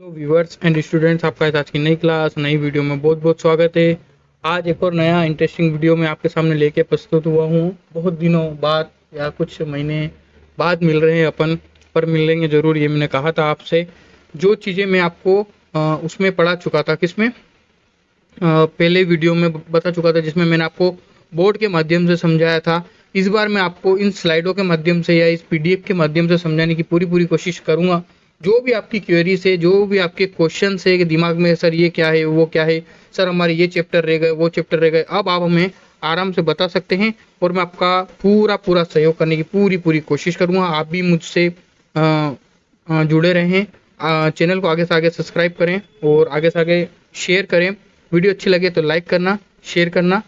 Hello viewers and students, आपका आज की नई क्लास नई वीडियो में बहुत बहुत स्वागत है। आज एक और नया इंटरेस्टिंग वीडियो में आपके सामने लेके प्रस्तुत हुआ हूँ। बहुत दिनों बाद या कुछ महीने बाद मिल रहे हैं अपन, पर मिलेंगे ज़रूर, ये मैंने कहा था आपसे। जो चीज़ें मैं आपको उसमें पढ़ा चुका था, किसमें पहले वीडियो में बता चुका था, जिसमें मैंने आपको बोर्ड के माध्यम से समझाया था। इस बार मैं आपको इन स्लाइडों के माध्यम से या इस पीडीएफ के माध्यम से समझाने की पूरी कोशिश करूंगा। जो भी आपकी क्वेरी से, जो भी आपके क्वेश्चन है कि दिमाग में सर ये क्या है, वो क्या है, सर हमारे ये चैप्टर रह गए, वो चैप्टर रह गए, अब आप हमें आराम से बता सकते हैं और मैं आपका पूरा सहयोग करने की पूरी कोशिश करूंगा। आप भी मुझसे जुड़े रहें। चैनल को आगे से आगे सब्सक्राइब करें और आगे से आगे शेयर करें। वीडियो अच्छी लगे तो लाइक करना, शेयर करना।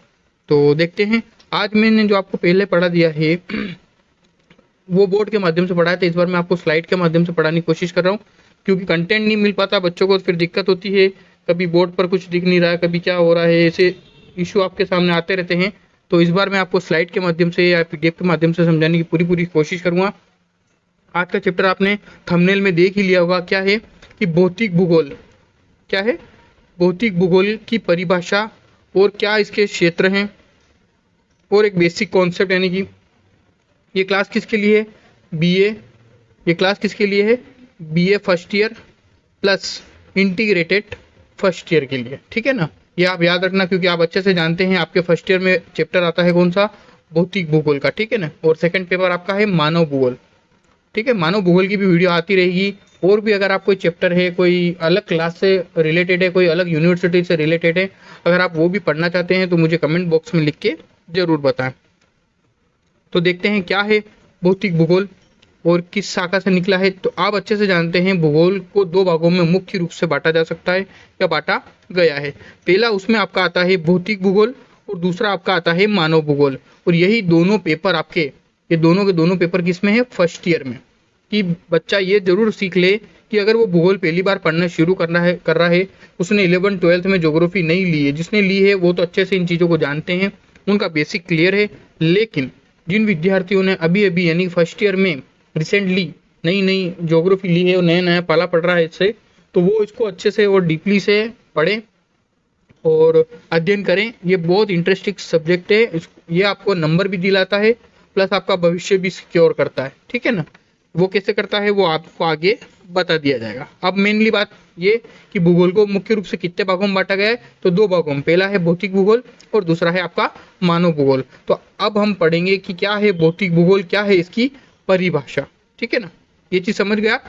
तो देखते हैं, आज मैंने जो आपको पहले पढ़ा दिया है वो बोर्ड के माध्यम से पढ़ाया था। इस बार मैं आपको स्लाइड के माध्यम से पढ़ाने की कोशिश कर रहा हूँ, क्योंकि कंटेंट नहीं मिल पाता बच्चों को, फिर दिक्कत होती है। कभी बोर्ड पर कुछ दिख नहीं रहा है, कभी क्या हो रहा है, ऐसे इशू आपके सामने आते रहते हैं। तो इस बार मैं आपको स्लाइड के माध्यम से या पीडीएफ के माध्यम से समझाने की पूरी कोशिश करूँगा। आज का चैप्टर आपने थंबनेल में देख ही लिया होगा, क्या है कि भौतिक भूगोल। क्या है? भौतिक भूगोल की परिभाषा और क्या इसके क्षेत्र हैं, और एक बेसिक कॉन्सेप्ट, यानी कि ये क्लास किसके लिए है? बीए। ये क्लास किसके लिए है? BA first year plus integrated first year के लिए, ठीक है ना। ये आप याद रखना, क्योंकि आप अच्छे से जानते हैं आपके फर्स्ट ईयर में चैप्टर आता है कौन सा? भौतिक भूगोल का, ठीक है ना। और सेकंड पेपर आपका है मानव भूगोल, ठीक है। मानव भूगोल की भी वीडियो आती रहेगी। और भी अगर आप कोई चैप्टर है, कोई अलग क्लास से रिलेटेड है, कोई अलग यूनिवर्सिटी से रिलेटेड है, अगर आप वो भी पढ़ना चाहते हैं तो मुझे कमेंट बॉक्स में लिख के जरूर बताएं। तो देखते हैं क्या है भौतिक भूगोल और किस शाखा से निकला है। तो आप अच्छे से जानते हैं भूगोल को दो भागों में मुख्य रूप से बांटा जा सकता है या बांटा गया है। पहला उसमें आपका आता है भौतिक भूगोल और दूसरा आपका आता है मानव भूगोल। और यही दोनों पेपर आपके, ये दोनों के दोनों पेपर किसमें है? फर्स्ट ईयर में। कि बच्चा ये जरूर सीख ले कि अगर वो भूगोल पहली बार पढ़ना शुरू कर रहा है, उसने 11th 12th में ज्योग्राफी नहीं ली है, जिसने ली है वो तो अच्छे से इन चीज़ों को जानते हैं, उनका बेसिक क्लियर है। लेकिन जिन विद्यार्थियों ने अभी यानी फर्स्ट ईयर में रिसेंटली नई ज्योग्राफी ली है और नया पाला पड़ रहा है इससे, तो वो इसको अच्छे से और डीपली से पढ़ें और अध्ययन करें। ये बहुत इंटरेस्टिंग सब्जेक्ट है। ये आपको नंबर भी दिलाता है, प्लस आपका भविष्य भी सिक्योर करता है, ठीक है ना। वो कैसे करता है वो आपको आगे बता दिया जाएगा। अब मेनली बात ये कि भूगोल को मुख्य रूप से कितने भागों में बांटा गया है? तो दो भागों में। पहला है भौतिक भूगोल और दूसरा है आपका मानव भूगोल। तो अब हम पढ़ेंगे कि क्या है भौतिक भूगोल, क्या है इसकी परिभाषा, ठीक है ना। ये चीज समझ गया,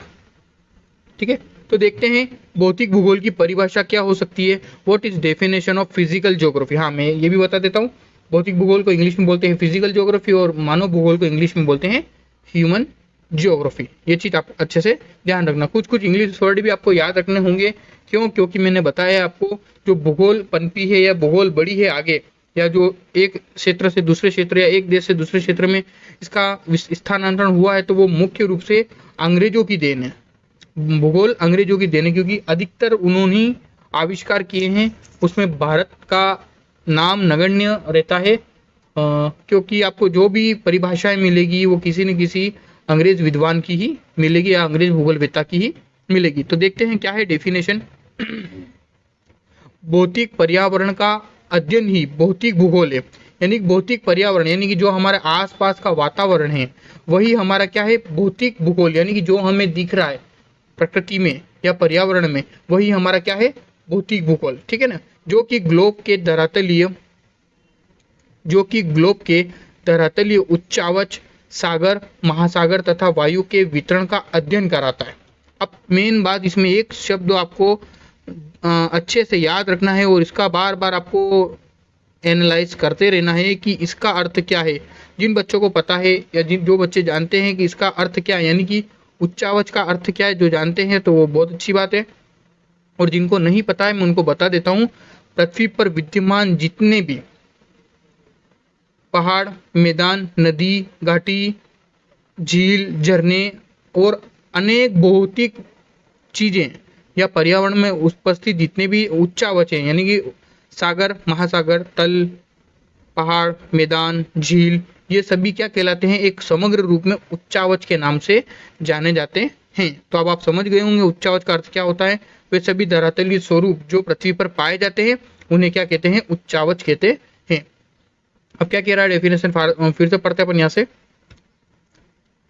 ठीक है। तो देखते हैं भौतिक भूगोल की परिभाषा क्या हो सकती है। What is definition of physical geography. हाँ, मैं ये भी बता देता हूँ। भौतिक भूगोल को इंग्लिश में बोलते हैं फिजिकल ज्योग्राफी और मानव भूगोल को इंग्लिश में बोलते हैं ह्यूमन ज्योग्राफी। ये चीज आप अच्छे से ध्यान रखना। कुछ इंग्लिश वर्ड भी आपको याद रखने होंगे। क्यों? क्योंकि मैंने बताया आपको, जो भूगोल पनपी है या भूगोल बड़ी है आगे, या जो एक क्षेत्र से दूसरे क्षेत्र या एक देश से दूसरे क्षेत्र में इसका स्थानांतरण हुआ है, तो वो मुख्य रूप से अंग्रेजों की देन है। भूगोल अंग्रेजों की देन है, क्योंकि अधिकतर उन्होंने ही आविष्कार किए हैं। उसमें भारत का नाम नगण्य रहता है, क्योंकि आपको जो भी परिभाषाएं मिलेगी वो किसी न किसी अंग्रेज विद्वान की ही मिलेगी या अंग्रेज भूगोलवेत्ता की ही मिलेगी। तो देखते हैं क्या है डेफिनेशन। भौतिक पर्यावरण का अध्ययन ही भौतिक भूगोल है। यानी भौतिक पर्यावरण, यानी कि जो हमारे आसपास का वातावरण है वही हमारा क्या है? भौतिक भूगोल। यानी कि जो हमें दिख रहा है प्रकृति में या पर्यावरण में, वही हमारा क्या है? भौतिक भूगोल, ठीक है ना। जो कि ग्लोब के धरातलीय उच्चावच सागर, महासागर तथा वायु के वितरण का अध्ययन कराता है। अब मेन बात इसमें एक शब्द आपको अच्छे से याद रखना है और इसका बार बार आपको एनालाइज करते रहना है कि इसका अर्थ क्या है। जिन बच्चों को पता है या जो बच्चे जानते हैं कि इसका अर्थ क्या है, यानी कि उच्चावच का अर्थ क्या है, जो जानते हैं तो वो बहुत अच्छी बात है। और जिनको नहीं पता है मैं उनको बता देता हूँ। पृथ्वी पर विद्यमान जितने भी पहाड़, मैदान, नदी, घाटी, झील, झरने और अनेक भौतिक चीजें या पर्यावरण में उपस्थित जितने भी उच्चावच हैं, यानी कि सागर, महासागर, तल, पहाड़, मैदान, झील, ये सभी क्या कहलाते हैं? एक समग्र रूप में उच्चावच के नाम से जाने जाते हैं। तो अब आप समझ गए होंगे उच्चावच का अर्थ क्या होता है। वे सभी धरातलीय स्वरूप जो पृथ्वी पर पाए जाते हैं उन्हें क्या कहते हैं, उच्चावच कहते हैं। अब क्या कह रहा है डेफिनेशन, फिर से पढ़ते हैं अपन यहाँ से।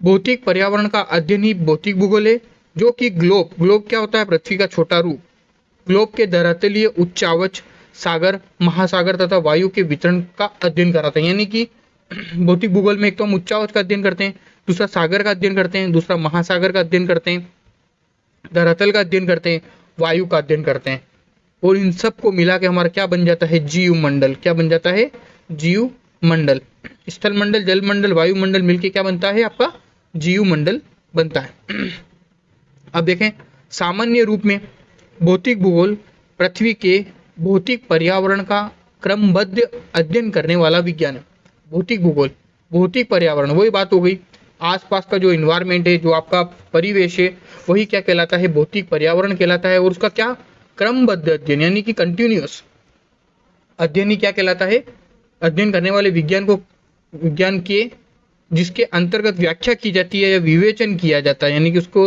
भौतिक पर्यावरण का अध्ययन ही भौतिक भूगोल है, जो कि ग्लोब क्या होता है, पृथ्वी का छोटा रूप, ग्लोब के धरातलीय उच्चावच सागर, महासागर तथा वायु के वितरण का अध्ययन कराता है। यानी कि भौतिक भूगोल में एक तो हम उच्चावच का अध्ययन करते हैं, दूसरा सागर का अध्ययन करते हैं, दूसरा महासागर का अध्ययन करते हैं, धरातल का अध्ययन करते हैं, वायु का अध्ययन करते हैं, और इन सब को मिला के हमारा क्या बन जाता है, जीव मंडल। क्या बन जाता है, जीव मंडल। स्थल मंडल, जल मंडल, वायुमंडल मिलके क्या बनता है, आपका जीव मंडल बनता है। अब देखें, सामान्य रूप में भौतिक भूगोल पृथ्वी के भौतिक पर्यावरण का क्रमबद्ध अध्ययन करने वाला विज्ञान है। भौतिक भूगोल, भौतिक पर्यावरण, वही बात हो गई, आसपास का जो इन्वायरमेंट है, जो आपका परिवेश है, वही क्या कहलाता है, भौतिक पर्यावरण कहलाता है। और उसका क्या, क्रमबद्ध अध्ययन, यानी कि कंटिन्यूअस अध्ययन ही क्या कहलाता है, अध्ययन करने वाले विज्ञान के जिसके अंतर्गत व्याख्या की जाती है या विवेचन किया जाता है, यानी कि उसको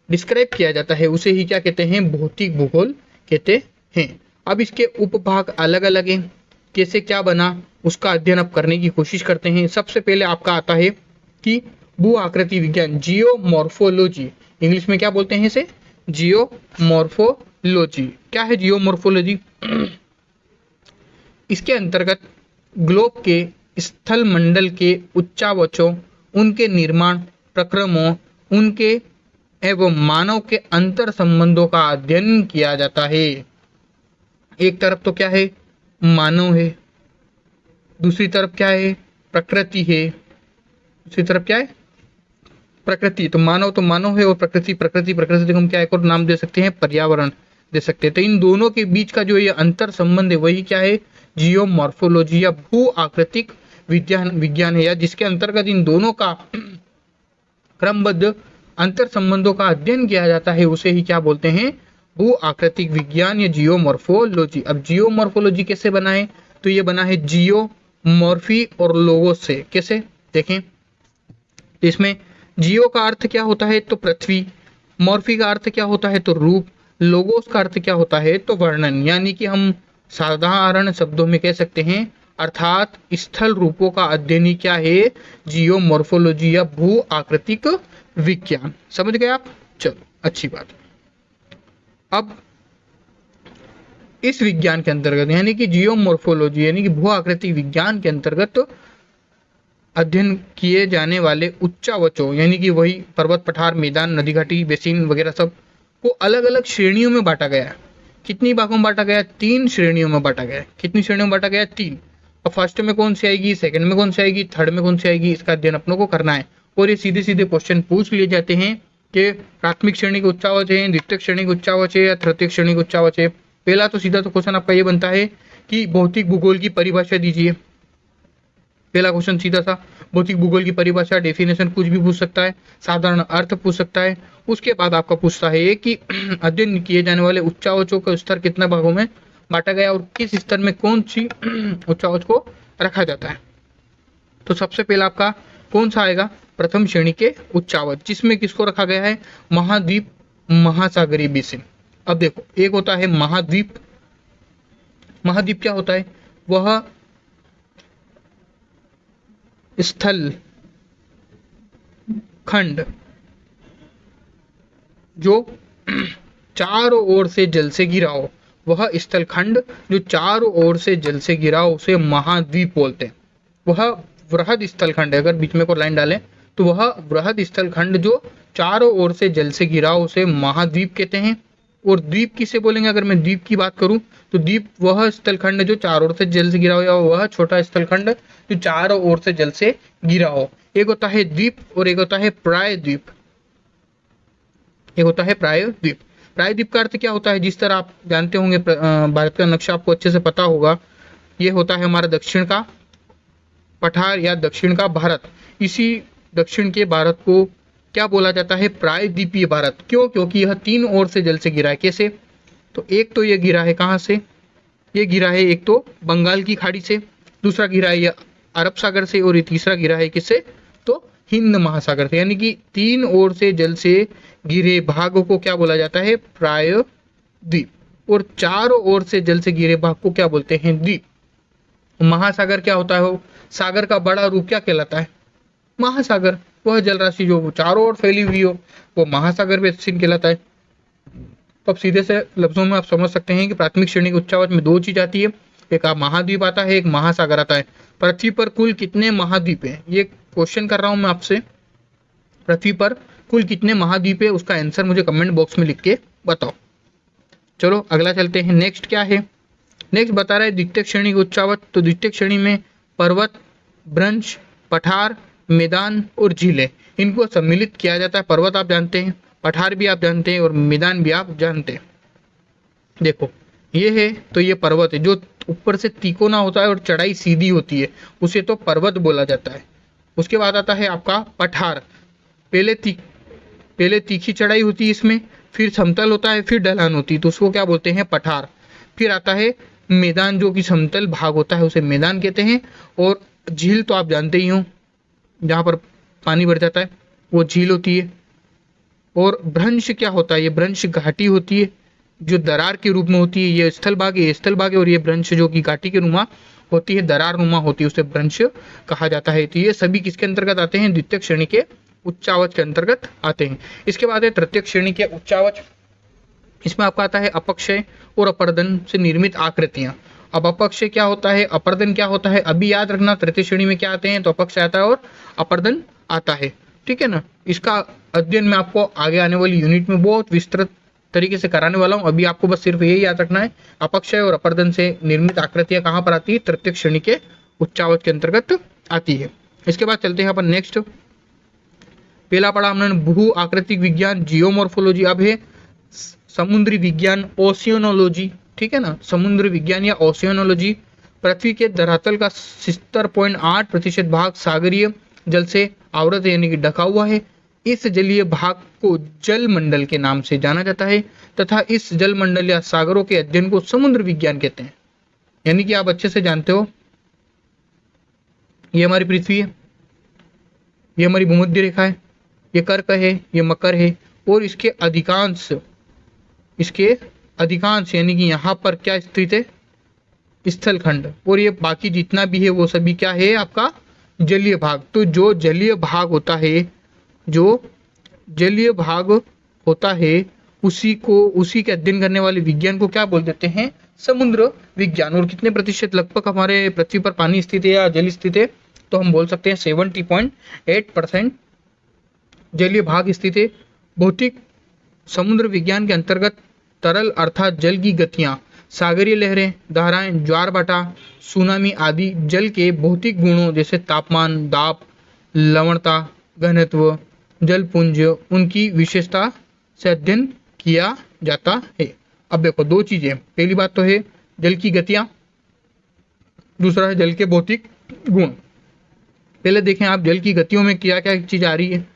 डिस्क्राइब किया जाता है, उसे ही क्या कहते हैं, भौतिक भूगोल कहते हैं। अब इसके उपभाग अलग अलग हैं, कैसे क्या बना उसका अध्ययन अब करने की कोशिश करते हैं। सबसे पहले आपका आता है कि भू आकृति विज्ञान, जियोमॉर्फोलॉजी, इंग्लिश में क्या बोलते हैं इसे, जियोमॉर्फोलॉजी। क्या है जियोमॉर्फोलॉजी, इसके अंतर्गत ग्लोब के स्थल मंडल के उच्चावचों, उनके निर्माण प्रक्रमों, उनके एवं मानव के अंतर संबंधों का अध्ययन किया जाता है। एक तरफ तो क्या है, मानव है, दूसरी तरफ क्या है, प्रकृति है, दूसरी तरफ क्या है, प्रकृति। तो मानव है, और प्रकृति को हम क्या एक और नाम दे सकते हैं, पर्यावरण दे सकते हैं। तो इन दोनों के बीच का जो ये अंतर संबंध है वही क्या है, जियोमॉर्फोलॉजी या भू आकृतिक विज्ञान है, या जिसके अंतर्गत इन दोनों का क्रमबद्ध अंतर संबंधों का अध्ययन किया जाता है, उसे ही क्या बोलते हैं, भू आकृतिक विज्ञान या जियोमॉर्फोलॉजी। अब जियोमॉर्फोलॉजी कैसे बना है, तो ये बना है जियोमॉर्फी और लोगोस से। कैसे देखें, इसमें जियो का अर्थ क्या होता है, तो पृथ्वी, मॉर्फी का अर्थ क्या होता है, तो रूप, लोगोस का अर्थ क्या होता है, तो वर्णन। यानी कि हम साधारण शब्दों में कह सकते हैं, अर्थात स्थल रूपों का अध्ययन ही क्या है, जियोमॉर्फोलॉजी या भू आकृतिक विज्ञान। समझ गए आप, चलो अच्छी बात। अब इस विज्ञान के अंतर्गत यानी कि जियोमॉर्फोलॉजी यानी कि भू आकृतिक विज्ञान के अंतर्गत अध्ययन किए जाने वाले उच्चावचों, यानी कि वही पर्वत, पठार, मैदान, नदी, घाटी, बेसिन वगैरह सब को अलग अलग श्रेणियों में बांटा गया है। कितनी भागों में बांटा गया है, 3 श्रेणियों में बांटा गया है। कितनी श्रेणियों में बांटा गया है, 3। और फर्स्ट में कौन सी आएगी, सेकंड में कौन सी आएगी, थर्ड में कौन सी आएगी, इसका अध्ययन अपनों को करना है। और ये सीधे सीधे क्वेश्चन पूछ लिए जाते हैं कि प्राथमिक श्रेणी के उच्चावच है, द्वितीय श्रेणी के उच्चावच है या तृतीय श्रेणी के उच्चावच है। पहला तो सीधा तो क्वेश्चन आपका ये बनता है कि भौतिक भूगोल की परिभाषा दीजिए। पहला क्वेश्चन सीधा सा भौतिक भूगोल की परिभाषा, डेफिनेशन कुछ भी पूछ सकता है, साधारण अर्थ पूछ सकता है। उसके बाद आपका पूछता है कि अध्ययन किए जाने वाले उच्चावचों का स्तर कितने भागों में बांटा गया और किस स्तर में कौन सी उच्चावच को रखा जाता है। तो सबसे पहला आपका कौन सा आएगा, प्रथम श्रेणी के उच्चावच, जिसमें किसको रखा गया है, महाद्वीप, महासागरीय बेसिन। अब देखो, एक होता है महाद्वीप। महाद्वीप क्या होता है, वह स्थल खंड जो चारों ओर से जल से घिरा हो, वह स्थल खंड जो चारों ओर से जल से घिरा हो उसे महाद्वीप बोलते हैं। वह वृहद स्थल खंड है, अगर बीच में कोई लाइन डालें तो वह वृहद स्थल खंड जो चारों ओर से जल से घिरा हो उसे महाद्वीप कहते हैं। और द्वीप किसे बोलेंगे, अगर मैं द्वीप की बात करूं तो द्वीप वह स्थल खंड जो चारों ओर से जल से घिरा हो या वह छोटा स्थल खंड जो चारों ओर से जल से घिरा हो। एक होता है द्वीप और एक होता है प्रायद्वीप। एक होता है प्रायद्वीप। प्रायद्वीप का अर्थ क्या होता है, जिस तरह आप जानते होंगे भारत का नक्शा आपको अच्छे से पता होगा, ये होता है हमारा दक्षिण का पठार या दक्षिण का भारत। इसी दक्षिण के भारत को क्या बोला जाता है, प्रायद्वीपीय भारत। क्यों, क्योंकि यह 3 ओर से जल से घिरा है। कैसे, तो एक तो ये घिरा है कहाँ से, ये घिरा है एक तो बंगाल की खाड़ी से, दूसरा घिरा है ये अरब सागर से और ये तीसरा घिरा है किससे, तो हिंद महासागर से, यानी कि 3 ओर से जल से घिरे भाग को क्या बोला जाता है? प्रायद्वीप। और 4 ओर से जल से घिरे भाग को क्या बोलते हैं? द्वीप। महासागर क्या होता है? वो सागर का बड़ा रूप क्या कहलाता है? महासागर। वह जल राशि जो चारों ओर फैली हुई हो वो महासागर में स्थित कहलाता है। तो अब सीधे से लफ्जों में आप समझ सकते हैं कि प्राथमिक श्रेणी के उच्चावच में 2 चीज आती है, एक महाद्वीप आता है, एक महासागर आता है। पृथ्वी पर कुल कितने महाद्वीप हैं? ये क्वेश्चन कर रहा हूं मैं आपसे, पृथ्वी पर कुल कितने महाद्वीप है? उसका आंसर मुझे कमेंट बॉक्स में लिख के बताओ। चलो अगला चलते हैं। नेक्स्ट क्या है? नेक्स्ट बता रहा है द्वितीय श्रेणी के उच्चावच। तो द्वितीय श्रेणी में पर्वत, भ्रंश, पठार, मैदान और झीलें, इनको सम्मिलित किया जाता है। पर्वत आप जानते हैं, पठार भी आप जानते हैं और मैदान भी आप जानते हैं। देखो ये है, तो ये पर्वत है जो ऊपर से तिकोना होता है और चढ़ाई सीधी होती है, उसे तो पर्वत बोला जाता है। उसके बाद आता है आपका पठार। पहले तीखी चढ़ाई होती है इसमें, फिर समतल होता है, फिर ढलान होती है, तो उसको क्या बोलते हैं? पठार। फिर आता है मैदान, जो कि समतल भाग होता है, उसे मैदान कहते हैं। और झील तो आप जानते ही हो, जहाँ पर पानी भर जाता है वो झील होती है। और भ्रंश क्या होता है? ये भ्रंश घाटी होती है जो दरार के रूप में होती है। ये स्थल भाग है, ये स्थल भाग है, और ये भ्रंश जो कि घाटी के नुमा होती है, दरार नुमा होती है, उसे भ्रंश कहा जाता है। तो ये सभी किसके अंतर्गत आते हैं? द्वितीय श्रेणी के उच्चावच के अंतर्गत आते हैं। इसके बाद है तृतीय श्रेणी के उच्चावच। इसमें आपका आता है अपक्षय और अपर्दन से निर्मित आकृतियां। अब अपक्षय क्या होता है, अपर्दन क्या होता है? अभी याद रखना, तृतीय श्रेणी में क्या आते हैं? तो अपक्षय आता है और अपर्दन आता है, ठीक है ना। इसका अध्ययन मैं आपको आगे आने वाली यूनिट में बहुत विस्तृत तरीके से कराने वाला हूं। अभी आपको बस सिर्फ यही याद रखना है, अपक्षय और अपर्दन से निर्मित आकृतियां कहां पर आती है? तृतीय श्रेणी के उच्चावच के अंतर्गत आती है। इसके बाद चलते हैं अपन नेक्स्ट। पहला पढ़ा हमने भू आकृतिक विज्ञान, जियोमॉर्फोलॉजी। अब है समुद्री विज्ञान, ओशियनोलॉजी, ठीक है ना। समुद्र विज्ञान या ओशियनोलॉजी। पृथ्वी के धरातल का 70.8% भाग सागरीय जल से आवृत यानी कि ढका हुआ है। इस जलीय भाग को जल मंडल के नाम से जाना जाता है तथा इस जल मंडल या सागरों के अध्ययन को समुद्र विज्ञान कहते हैं। यानी कि आप अच्छे से जानते हो, ये हमारी पृथ्वी है, ये हमारी भूमध्य रेखा है, ये कर्क है, ये मकर है, और इसके अधिकांश यानी कि यहाँ पर क्या स्थित है? स्थलखंड। और ये बाकी जितना भी है वो सभी क्या है? आपका जलीय भाग। तो जो जलीय भाग होता है, उसी के अध्ययन करने वाले विज्ञान को क्या बोल देते हैं? समुद्र विज्ञान। और कितने प्रतिशत लगभग हमारे पृथ्वी पर पानी स्थित है या जल स्थित है? तो हम बोल सकते हैं 70.8% जलीय भाग स्थित है। भौतिक समुद्र विज्ञान के अंतर्गत तरल अर्थात जल की गतियां, सागरीय लहरें, धाराएं, ज्वार भाटा, सुनामी आदि जल के भौतिक गुणों जैसे तापमान, दाब, लवणता, घनत्व, जलपुंज, उनकी विशेषता से अध्ययन किया जाता है। अब देखो 2 चीजें, पहली बात तो है जल की गतियां, दूसरा है जल के भौतिक गुण। पहले देखें आप जल की गतियों में क्या क्या चीज आ रही है।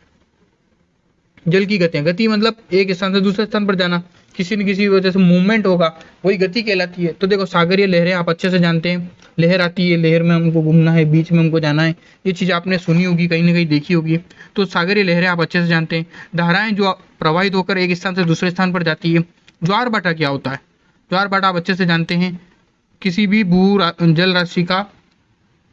जल की गतियां, गति मतलब एक स्थान से दूसरे स्थान पर जाना, किसी न किसी वजह से मूवमेंट होगा, वही गति कहलाती है। तो देखो सागरीय लहरें आप अच्छे से जानते हैं, लहर आती है, लहर में हमको घूमना है, बीच में हमको जाना है, ये चीज आपने सुनी होगी, कहीं ना कहीं देखी होगी। तो सागरीय लहरें आप अच्छे से जानते हैं। धाराएं जो प्रवाहित होकर एक स्थान से दूसरे स्थान पर जाती है। ज्वार भाटा क्या होता है? ज्वार भाटा आप अच्छे से जानते हैं, किसी भी भू जल राशि का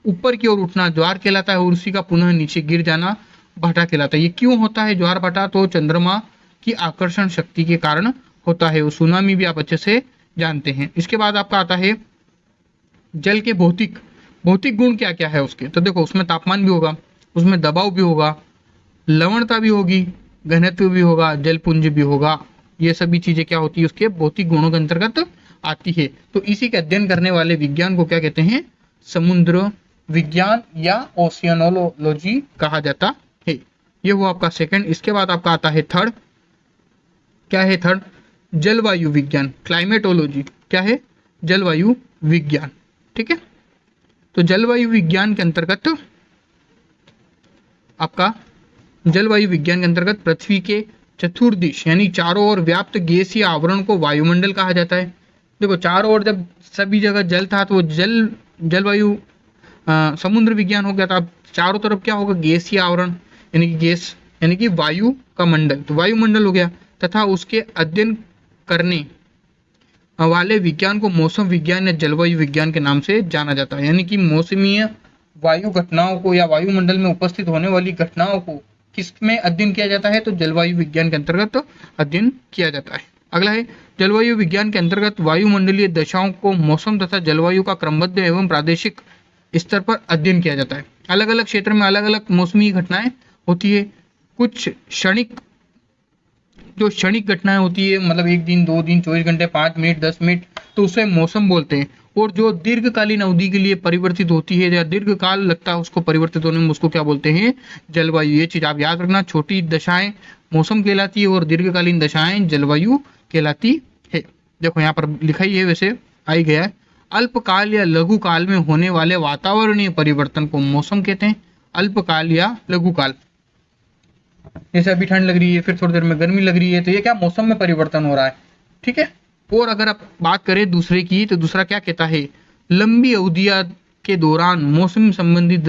ऊपर की ओर उठना ज्वार कहलाता है और उसी का पुनः नीचे गिर जाना भाटा कहलाता है। ये क्यों होता है ज्वार भाटा? तो चंद्रमा की आकर्षण शक्ति के कारण होता है। वो सुनामी भी आप अच्छे से जानते हैं। इसके बाद आपका आता है जल के भौतिक गुण क्या क्या है उसके। तो देखो उसमें तापमान भी होगा, उसमें दबाव भी होगा, लवणता भी होगी, घनत्व भी होगा, जलपुंज भी होगा। ये सभी चीजें क्या होती है? उसके भौतिक गुणों के अंतर्गत आती है। तो इसी के अध्ययन करने वाले विज्ञान को क्या कहते हैं? समुद्र विज्ञान या ओशियनोलॉजी कहा जाता है। ये हुआ आपका सेकंड। इसके बाद आपका आता है थर्ड। क्या है थर्ड? जलवायु विज्ञान, क्लाइमेटोलॉजी। क्या है? जलवायु विज्ञान, ठीक है। तो जलवायु विज्ञान के अंतर्गत आपका जलवायु विज्ञान के अंतर्गत पृथ्वी के चतुर्दिश यानी चारों ओर व्याप्त गैसीय आवरण को वायुमंडल कहा जाता है। देखो चारों ओर जब सभी जगह जल था तो वो जलवायु समुद्र विज्ञान हो गया था। अब चारों तरफ क्या होगा? गैसीय आवरण। यानी कि गैस यानी कि वायु का मंडल, तो वायुमंडल हो गया, तथा उसके अध्ययन करने वाले विज्ञान को मौसम विज्ञान या जलवायु विज्ञान के नाम से जाना जाता है। यानी कि मौसमीय वायु घटनाओं को या वायुमंडल में उपस्थित होने वाली घटनाओं को किसमें अध्ययन किया जाता है, तो जलवायु विज्ञान के अंतर्गत अध्ययन किया जाता है। अगला है जलवायु विज्ञान के अंतर्गत वायुमंडलीय दशाओं को मौसम तथा जलवायु का क्रमबद्ध एवं प्रादेशिक स्तर पर अध्ययन किया जाता है। अलग अलग क्षेत्र में अलग अलग मौसमी घटनाएं होती है। कुछ क्षणिक घटनाएं होती है, मतलब 1 दिन 2 दिन 24 घंटे 5 मिनट 10 मिनट, तो उसे मौसम बोलते हैं। और जो दीर्घकालीन अवधि के लिए परिवर्तित होती है या दीर्घ काल लगता है उसको परिवर्तित होने में, उसको क्या बोलते हैं, जलवायु। ये चीज आप याद रखना, छोटी दशाएं मौसम कहलाती है और दीर्घकालीन दशाएं जलवायु कहलाती है। देखो यहाँ पर लिखा ही है, वैसे आ ही गया है। अल्पकाल या लघु काल में होने वाले वातावरणीय परिवर्तन को मौसम कहते हैं। अल्पकाल या लघु काल, जैसे अभी ठंड लग रही है, फिर थोड़ी देर में गर्मी लग रही है, तो ये क्या मौसम में परिवर्तन हो रहा है, ठीक है। और अगर आप बात करें दूसरे की, तो दूसरा क्या कहता है, लंबी अवधिया के दौरान मौसम संबंधित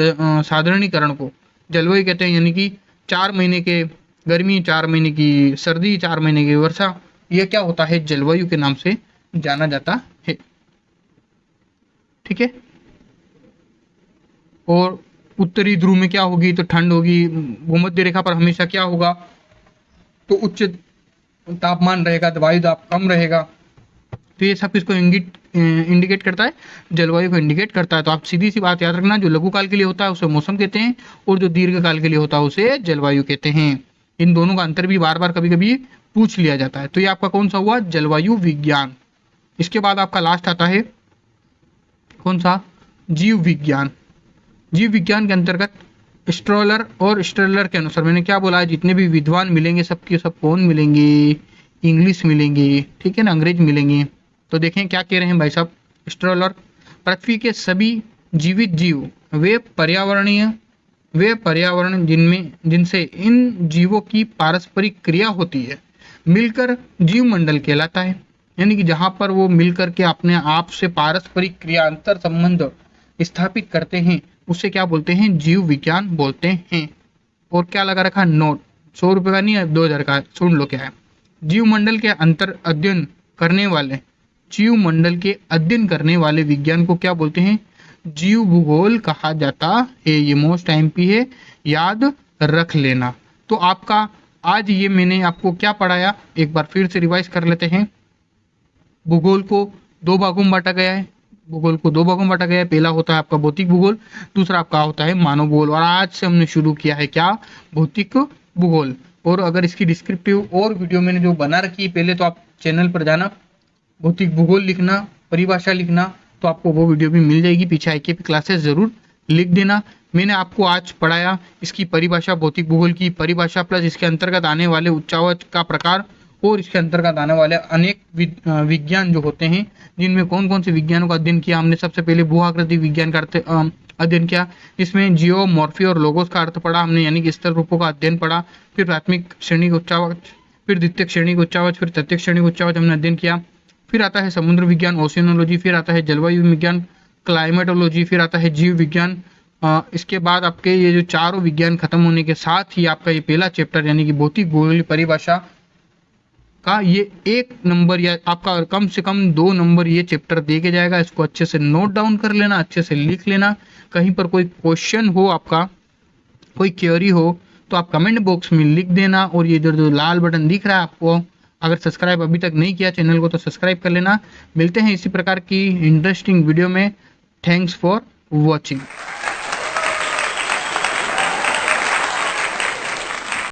साधारणीकरण को जलवायु कहते हैं। यानी कि 4 महीने के गर्मी, 4 महीने की सर्दी, 4 महीने की वर्षा, यह क्या होता है, जलवायु के नाम से जाना जाता है, ठीक है। और उत्तरी ध्रुव में क्या होगी, तो ठंड होगी। भूमध्य रेखा पर हमेशा क्या होगा, तो उच्च तापमान रहेगा, वायु दाब कम रहेगा। तो ये सब किसको इंडिकेट करता है, जलवायु को इंडिकेट करता है। तो आप सीधी सी बात याद रखना, जो लघु काल के लिए होता है उसे मौसम कहते हैं, और जो दीर्घ काल के लिए होता है उसे जलवायु कहते हैं। इन दोनों का अंतर भी बार बार कभी कभी पूछ लिया जाता है। तो ये आपका कौन सा हुआ, जलवायु विज्ञान। इसके बाद आपका लास्ट आता है कौन सा, जीव विज्ञान। जीव विज्ञान के अंतर्गत स्ट्रॉलर और स्ट्रेलर के अनुसार, मैंने क्या बोला है, जितने भी विद्वान मिलेंगे सबके सब कौन मिलेंगे, इंग्लिश मिलेंगे, ठीक है ना, अंग्रेज मिलेंगे। तो देखें क्या कह रहे हैं भाई साहब, स्ट्रॉलर, पृथ्वी के सभी जीवित जीव वे पर्यावरण जिनसे इन जीवों की पारस्परिक क्रिया होती है मिलकर जीवमंडल कहलाता है। यानी कि जहां पर वो मिलकर के अपने आप से पारस्परिक क्रिया, अंतर संबंध स्थापित करते हैं, उसे क्या बोलते हैं, जीव विज्ञान बोलते हैं। और क्या लगा रखा, नोट, 100 रुपए का नहीं है, 2000 का है, सुन लो क्या है। जीवमंडल के अध्ययन करने वाले विज्ञान को क्या बोलते हैं, जीव भूगोल कहा जाता है। ये मोस्ट एमपी है, याद रख लेना। तो आपका आज ये मैंने आपको क्या पढ़ाया, एक बार फिर से रिवाइज कर लेते हैं। भूगोल को 2 भागों में बांटा गया है। पहला होता है आपका भौतिक भूगोल, दूसरा आपका होता है मानव भूगोल। और आज से हमने शुरू किया है क्या, भौतिक भूगोल। और अगर इसकी डिस्क्रिप्टिव और वीडियो मैंने जो बना रखी है, पहले तो आप चैनल पर जाना, भौतिक भूगोल लिखना, परिभाषा लिखना, तो आपको वो वीडियो भी मिल जाएगी। पीछे आईके क्लासेस जरूर लिख देना। मैंने आपको आज पढ़ाया इसकी परिभाषा, भौतिक भूगोल की परिभाषा, प्लस इसके अंतर्गत आने वाले उच्चावच का प्रकार और इसके अंतर्गत आने वाले अनेक विज्ञान जो होते हैं, जिनमें कौन कौन से विज्ञानों का अध्ययन किया हमने। सबसे पहले भू आकृति विज्ञान का अध्ययन किया, इसमें जियोमॉर्फी और लोगोस का अर्थ पढ़ा हमने, यानी कि स्थल रूपों का अध्ययन पढ़ा। फिर प्राथमिक श्रेणी का उच्चावच, फिर द्वितीय श्रेणी का उच्चावच, फिर तृतीय श्रेणी का उच्चावच हमने अध्ययन किया। फिर आता है समुद्र विज्ञान, ओशियनोलॉजी, फिर आता है जलवायु विज्ञान, क्लाइमेटोलॉजी, फिर आता है जीव विज्ञान। इसके बाद आपके ये जो चारों विज्ञान खत्म होने के साथ ही आपका ये पहला चैप्टर यानी कि भौतिक भूगोल परिभाषा का ये 1 नंबर या आपका कम से कम 2 नंबर ये चैप्टर दे के जाएगा। इसको अच्छे से नोट डाउन कर लेना, अच्छे से लिख लेना। कहीं पर कोई क्वेश्चन हो, आपका कोई क्वेरी हो, तो आप कमेंट बॉक्स में लिख देना। और ये जो लाल बटन दिख रहा है आपको, अगर सब्सक्राइब अभी तक नहीं किया चैनल को तो सब्सक्राइब कर लेना। मिलते हैं इसी प्रकार की इंटरेस्टिंग वीडियो में। Thanks for watching.